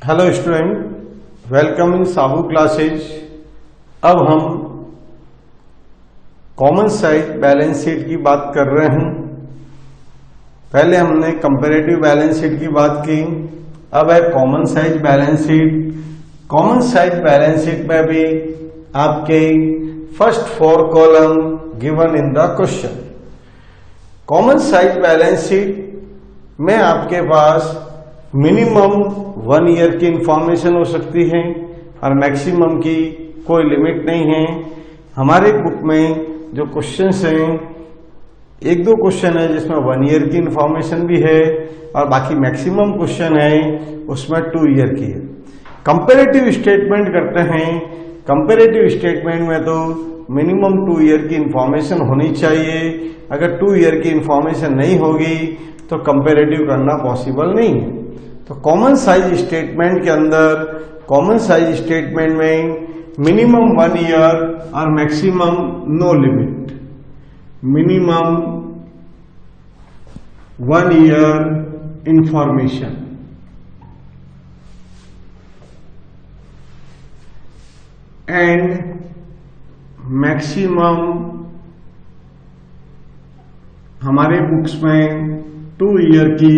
Hello student, welcome in Sahu classes. अब हम common size balance sheet की बात कर रहे हैं। पहले हमने कंपैरेटिव बैलेंस शीट की बात की, अब है common size balance sheet. Common size balance sheet में भी आपके first 4 column given in the question. Common size balance sheet में आपके पास मिनिमम 1 ईयर की इंफॉर्मेशन हो सकती है और मैक्सिमम की कोई लिमिट नहीं है। हमारे बुक में जो क्वेश्चंस हैं, 1-2 क्वेश्चन है जिसमें 1 ईयर की इंफॉर्मेशन भी है और बाकी मैक्सिमम क्वेश्चन है उसमें 2 ईयर की है। कंपैरेटिव स्टेटमेंट करते हैं। कंपैरेटिव स्टेटमेंट में तो मिनिमम 2 ईयर की इंफॉर्मेशन होनी चाहिए। अगर 2 ईयर की इंफॉर्मेशन नहीं होगी तो कंपैरेटिव करना पॉसिबल नहीं है। तो कॉमन साइज स्टेटमेंट के अंदर, कॉमन साइज स्टेटमेंट में मिनिमम 1 ईयर और maximum no limit. Minimum 1 year information and maximum हमारे बुक्स में 2 ईयर की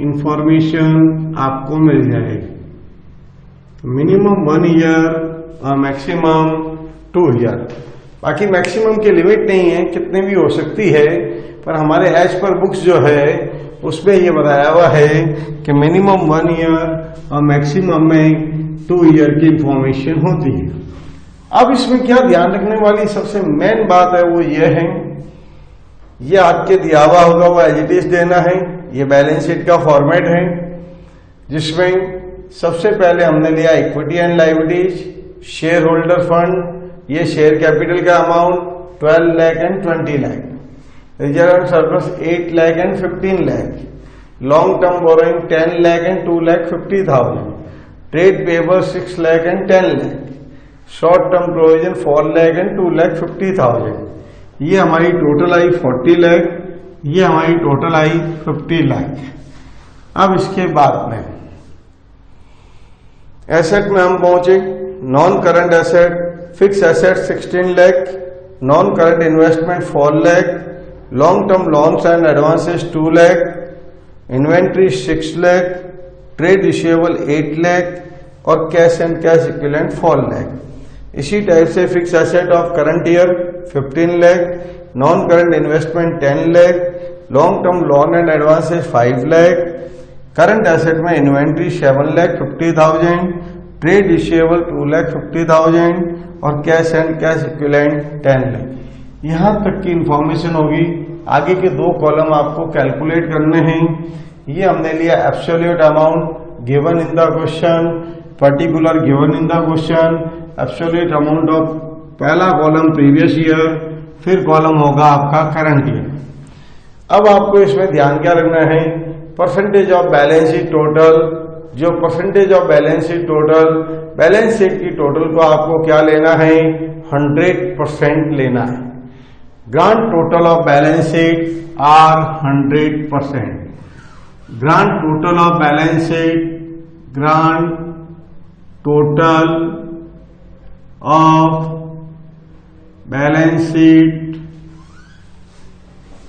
इंफॉर्मेशन आपको मिल जाएगी। मिनिमम 1 ईयर और मैक्सिमम 2 ईयर। बाकी मैक्सिमम की लिमिट नहीं है, कितने भी हो सकती है, पर हमारे एज पर बुक्स जो है उसमें ये बताया हुआ है कि मिनिमम 1 ईयर और मैक्सिमम में 2 ईयर की इंफॉर्मेशन होती है। अब इसमें क्या ध्यान रखने वाली सबसे मेन बात है वो ये है, ये आपके दिया हुआ होगा वो एज इट इज देना है। ये बैलेंस शीट का फॉर्मेट है जिसमें सबसे पहले हमने लिया equity and liabilities, share holder fund, ये शेयर कैपिटल का amount 12 lakh and 20 lakh, reserve and surplus 8 lakh and 15 lakh, long term borrowing 10 lakh and 2,50,000, trade paper 6 lakh and 10 lakh, short term provision 4 lakh and 2,50,000। ये हमारी टोटल आई 40 लाख, ये हमारी टोटल आई 50 लाख। अब इसके बाद में एसेट में हम पहुंचे। Non current asset, fixed asset 16 lakh, non current investment 4 lakh, long term loans and advances 2 lakh, inventory 6 lakh, trade receivable 8 lakh और cash and cash equivalent 4 lakh. इसी टाइप से fixed asset of current year 15 lakh, non current investment 10 lakh, long term loan and advances 5 lakh, current asset में inventory 7,50,000, trade receivable 2,50,000 और cash and cash equivalent 10 lakh. यहां तक की information होगी। आगे के 2 कॉलम आपको कैलकुलेट करने हैं। ये हमने लिया absolute amount given in the question, particular given in the question, absolute amount of पहला कॉलम प्रीवियस ईयर, फिर कॉलम होगा आपका करंट ईयर। अब आपको इसमें ध्यान क्या रखना है, percentage of balance sheet total, जो percentage of balance sheet total, balance sheet की टोटल को आपको क्या लेना है, 100% लेना है। Grand total of balance sheet are 100%। Grand total of balance sheet, grand total of balance sheet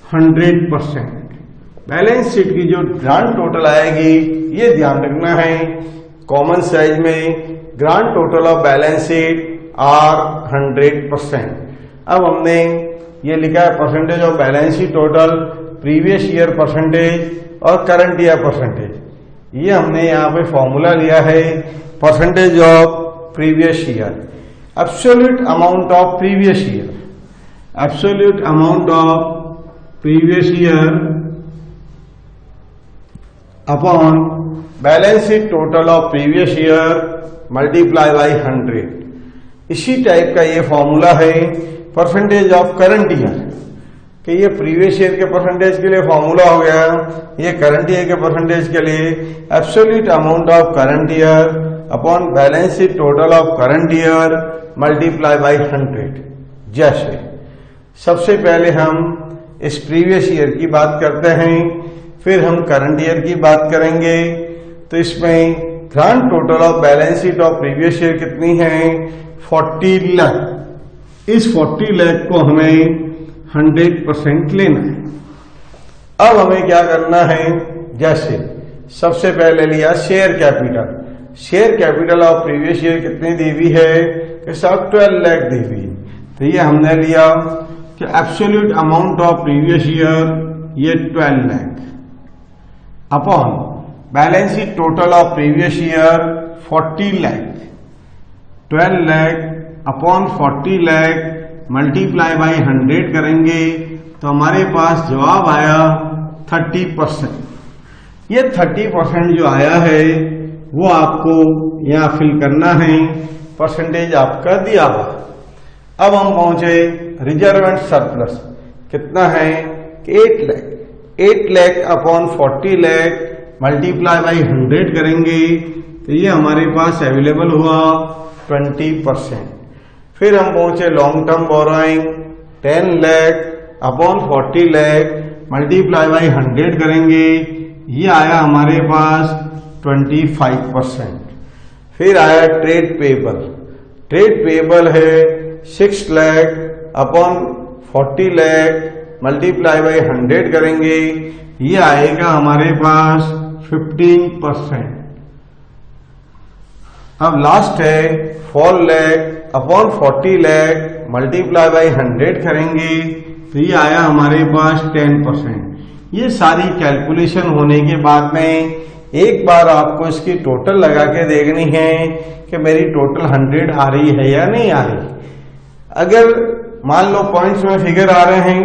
100%। Balance sheet की जो ग्रांड टोटल आएगी ये ध्यान रखना है। कॉमन साइज में grand total of balance sheet are 100%। अब हमने ये लिखा है percentage of balance sheet total, previous year percentage और करंट ईयर परसेंटेज। ये हमने यहाँ पे फॉर्मूला लिया है percentage of previous year, absolute amount of previous year, absolute amount of previous year upon balance sheet total of previous year multiply by 100। इसी type का ये फॉर्मूला है परसेंटेज ऑफ करंट ईयर, कि ये प्रीवियस ईयर के percentage के लिए formula हो गया, ये करंट ईयर के परसेंटेज के लिए absolute amount of current year upon balance sheet total of current year multiply by 100। जैसे सबसे पहले हम इस प्रीवियस ईयर की बात करते हैं, फिर हम करंट ईयर की बात करेंगे। तो इसमें grand total of balance sheet of previous year कितनी है? 40 लाख। इस 40 लाख को हमें 100% लेना है। अब हमें क्या करना है? जैसे सबसे पहले लिया share capital. Share capital of previous year कितनी दी हुई है? कि साहब 12 लाख दी हुई है। तो ये हमने लिया कि absolute amount of previous year ये 12 lakh upon balance sheet total of previous year 40 lakh. 12 lakh upon 40 lakh multiply by 100 करेंगे तो हमारे पास जवाब आया 30%। ये 30% जो आया है वो आपको यहाँ फिल करना है, परसेंटेज आपका दिया हुआ। अब हम पहुंचे रिजर्व एंड सरप्लस। कितना है? 8 lakh. 8 lakh upon 40 lakh multiply by 100 करेंगे तो ये हमारे पास अवेलेबल हुआ 20%। फिर हम पहुंचे long term borrowing. 10 lakh upon 40 lakh multiply by 100 करेंगे, ये आया हमारे पास 25%। फिर आया ट्रेड पेबल। ट्रेड पेबल है 6 lakh upon 40 lakh multiply by 100 करेंगे, ये आएगा हमारे पास 15%। अब लास्ट है 4 lakh upon 40 lakh multiply by 100 करेंगे तो ये आया हमारे पास 10%। ये सारी कैलकुलेशन होने के बाद में एक बार आपको इसकी टोटल लगा के देखनी है कि मेरी टोटल 100 आ रही है या नहीं आ रही। अगर मान लो पॉइंट्स में फिगर आ रहे हैं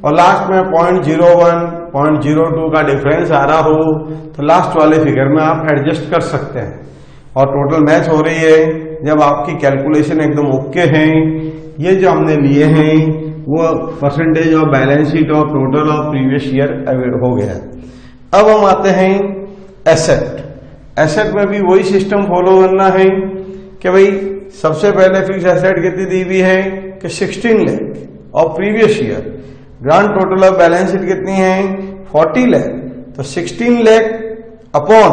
और लास्ट में 0.01, 0.02 का डिफरेंस आ रहा हो तो लास्ट वाले फिगर में आप एडजस्ट कर सकते हैं और टोटल मैच हो रही है। जब आपकी कैलकुलेशन एकदम ओके है, ये जो हमने लिए हैं वो percentage of balance sheet of total of previous year हो गया। अब हम आते हैं एसेट। एसेट में भी वही सिस्टम फॉलो करना है कि भाई सबसे पहले फिक्स एसेट कितनी दी हुई है कि 16 lakh of previous year. Grand total of balance sheet कितनी है? 40 लाख। तो 16 lakh upon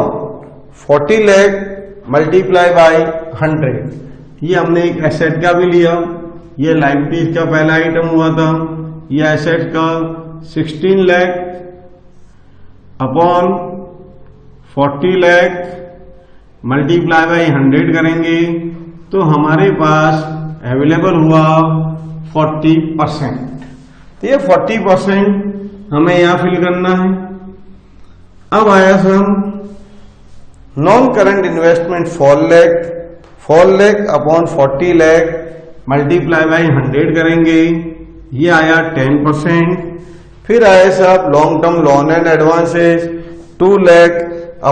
40 lakh multiply by 100। ये हमने एक एसेट का भी लिया, ये लाइबिलिटीज का पहला आइटम हुआ था। ये एसेट का 16 lakh upon 40 lakh multiply by 100 करेंगे तो हमारे पास अवेलेबल हुआ 40%। तो ये 40% हमें यहां फिल करना है। अब आया some non current investment 4 lakh upon 40 lakh multiply by 100 करेंगे, ये आया 10%। फिर आए साहब long term loan and advances 2 lakh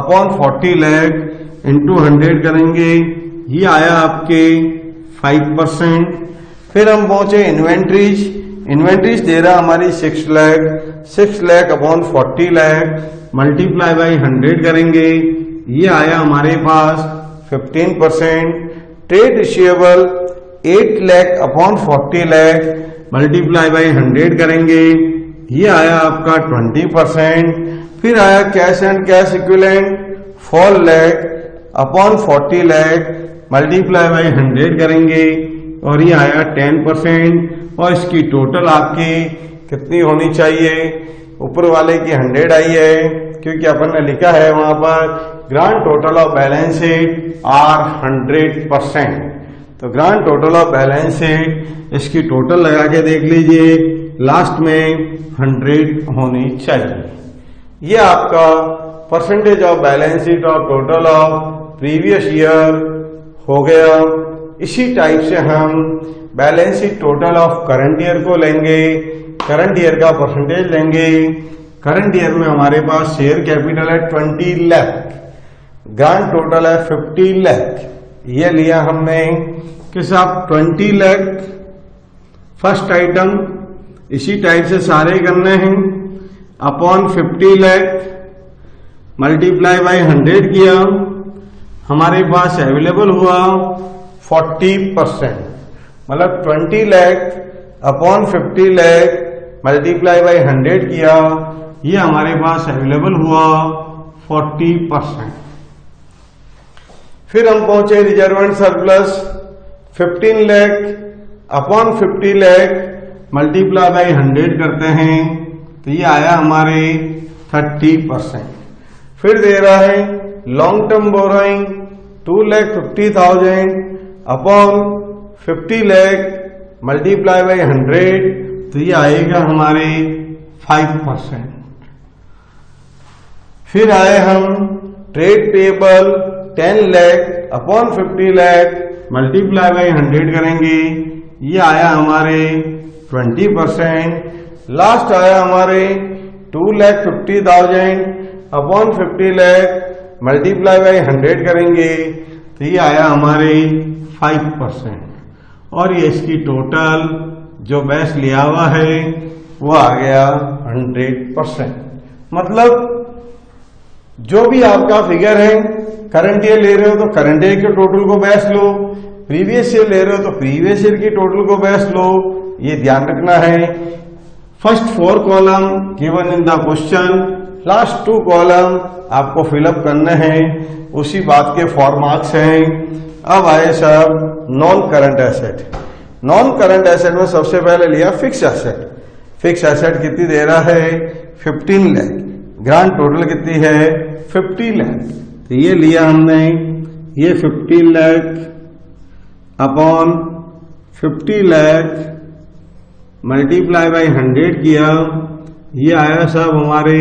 upon 40 lakh into 100 करेंगे, ये आया आपके 5%। फिर हम पहुंचे इन्वेंट्रीज। इन्वेंट्रीज दे रहा हमारी 6 lakh upon 40 lakh multiply by 100 करेंगे, ये आया हमारे पास 15%। Trade receivable 8 lakh upon 40 lakh multiply by 100 करेंगे, ये आया आपका 20%। फिर आया cash and cash equivalent 4 lakh upon 40 lakh multiply by 100 करेंगे और ये आया 10%। और इसकी टोटल आपकी कितनी होनी चाहिए? ऊपर वाले की 100 आई है क्योंकि अपन ने लिखा है वहां पर grand total of balance sheet are 100%। तो grand total of balance sheet इसकी टोटल लगा के देख लीजिए, लास्ट में 100 होनी चाहिए। ये आपका percentage of balance sheet of total of previous year हो गया। इसी टाइप से हम balance sheet total of current year को लेंगे, करंट ईयर का परसेंटेज लेंगे। करंट ईयर में हमारे पास शेयर कैपिटल है 20 लाख, ग्रांड टोटल है 50 लाख। ये लिया हमने कि साहब 20 लाख फर्स्ट आइटम, इसी टाइप से सारे करने हैं, अपॉन 50 लाख मल्टीप्लाई बाई 100 किया, हमारे पास अवेलेबल हुआ 40%। मतलब 20 lakh upon 50 lakh multiply by 100 किया, ये हमारे पास अवेलेबल हुआ 40%। फिर हम पहुंचे reserve and surplus 15 lakh upon 50 lakh multiply by 100 करते हैं तो ये आया हमारे 30%। फिर दे रहा है long term borrowing 2,50,000 upon 50 lakh multiply by 100 तो ये आएगा हमारे 5%। फिर आए हम trade payable 10 lakh upon 50 lakh multiply by 100 करेंगे, ये आया हमारे 20%। लास्ट आया हमारे 2,50,000 अपॉन 50 लाख मल्टीप्लाई बाई 100 करेंगे तो ये आया हमारे 5%। और ये इसकी टोटल जो बैच लिया हुआ है वो आ गया 100%। मतलब जो भी आपका फिगर है, करंट ईयर ले रहे हो तो करंट ईयर के टोटल को बैच लो, प्रीवियस ईयर ले रहे हो तो प्रीवियस ईयर की टोटल को बैच लो, ये ध्यान रखना है। First 4 column given in the question, last 2 column आपको फिलअप करने हैं, उसी बात के 4 मार्क्स हैं। अब आए सब non current asset. Non current asset में सबसे पहले लिया फिक्स एसेट। फिक्स एसेट कितनी दे रहा है 15 लाख, ग्रांड टोटल कितनी है 50 लाख, तो ये लिया हमने, ये 15 lakh upon 50 lakh multiply by 100 किया, ये आया सब हमारे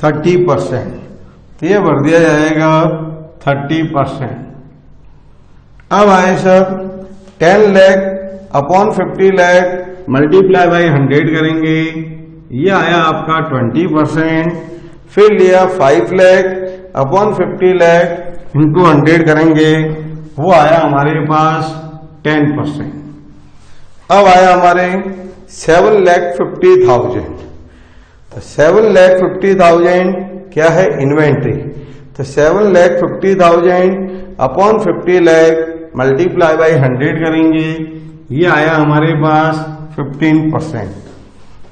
30%, तो ये भर दिया जाएगा 30%। अब आए सब 10 lakh upon 50 lakh multiply by 100 करेंगे, ये आया आपका 20%। फिर लिया 5 लाख अपॉन 50 लाख इंटू 100 करेंगे, वो आया हमारे पास 10%। अब आया हमारे 7,50,000, तो 7,50,000 क्या है इन्वेंट्री, तो 7,50,000 अपॉन 50 लाख मल्टीप्लाई बाई 100 करेंगे, ये आया हमारे पास 15%।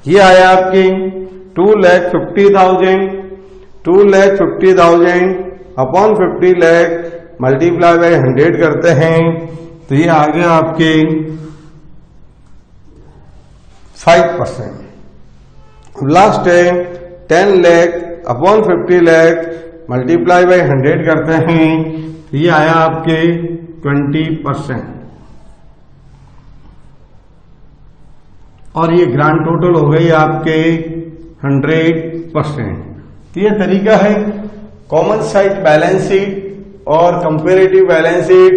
ये आया आपके 2,50,000, 2,50,000 अपॉन 50 लाख मल्टीप्लाई बाई 100 करते हैं तो ये आ गया आपके 5%। लास्ट है 10 lakh upon 50 lakh multiply by 100 करते हैं तो ये आया आपके 20%। और ये ग्रांड टोटल हो गई आपके 100%। तो ये तरीका है कॉमन साइट बैलेंस शीट और comparative balance sheet.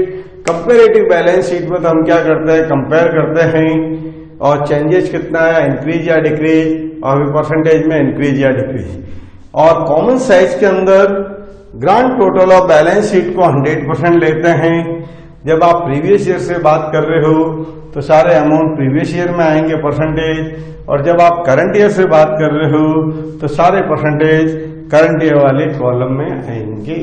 Comparative balance sheet में तो हम क्या करते हैं, कंपेयर करते हैं और चेंजेस कितना है, इंक्रीज या डिक्रीज, और परसेंटेज में इंक्रीज या डिक्रीज। और कॉमन साइट्स के अंदर grand total of balance sheet को 100% लेते हैं। जब आप प्रीवियस ईयर से बात कर रहे हो तो सारे अमाउंट प्रीवियस ईयर में आएंगे परसेंटेज, और जब आप करंट ईयर से बात कर रहे हो तो सारे परसेंटेज करंट ईयर वाले कॉलम में आएंगे।